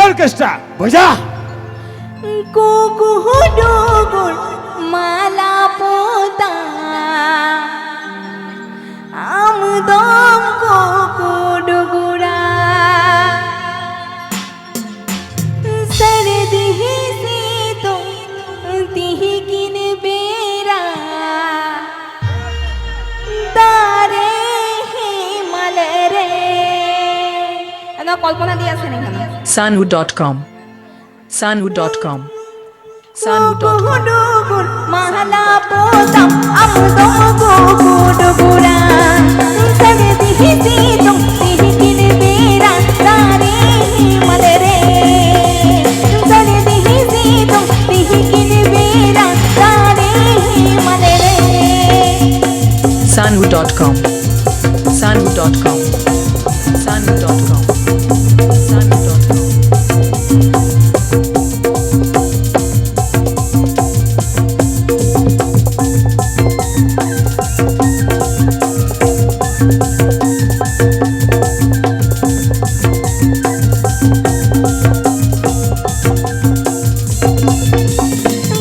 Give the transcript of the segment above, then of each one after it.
Orchestra बजा। कुकुडुगुर माला पोता আমদম কুকুডুগুরা সরদি সে তো তিহিকিন বেরা তারে হিমাল রে কল্পনা দিয়ে আছেন এখানে sanhu.com sanhu.com কুকুডুগুর মালা পোতা আমদম কুকুডুগুরা সরদি সে তো তিহিকিন বেরা তারে হিমাল রে সরদি সে তো তিহিকিন বেরা তারে হিমাল রে sanhu.com sanhu.com sanhu.com sanhu.com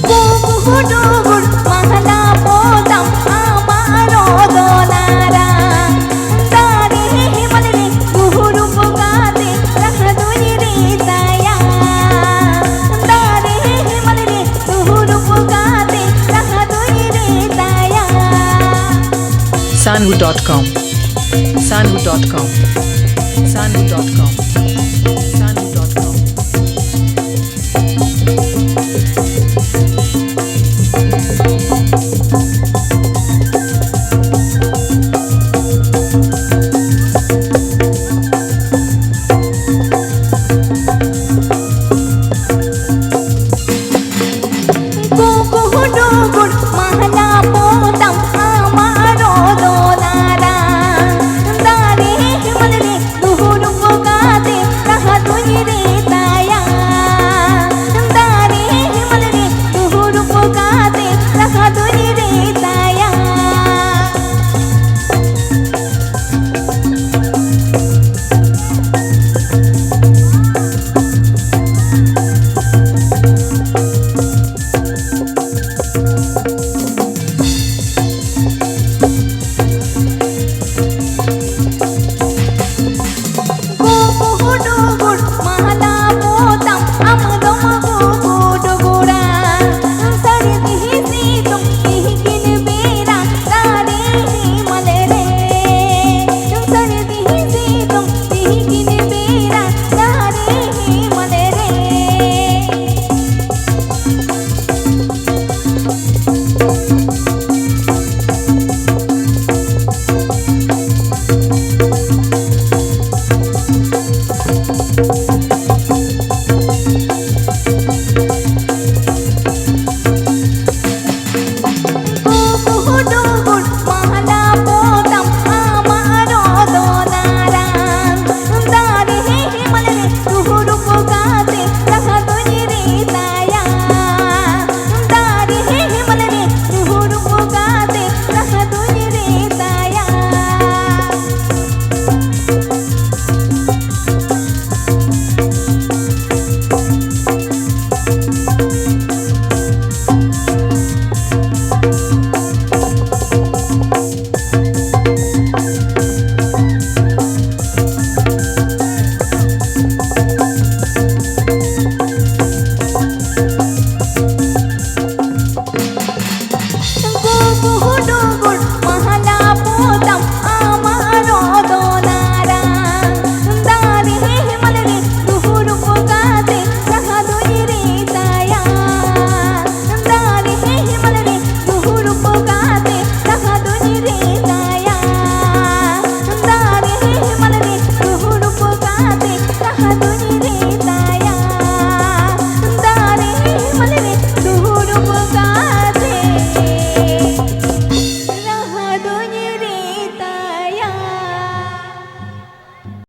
কুকুডুগুর মালা পোতাম আমারো দোলারা তারে হিমাল রে গুহুরু পোকাতে রাখা দই রে তায়া তারে হিমাল রে গুহুরু পোকাতে রাখা দই রে তায়া sanhu.com sanhu.com sanhu.com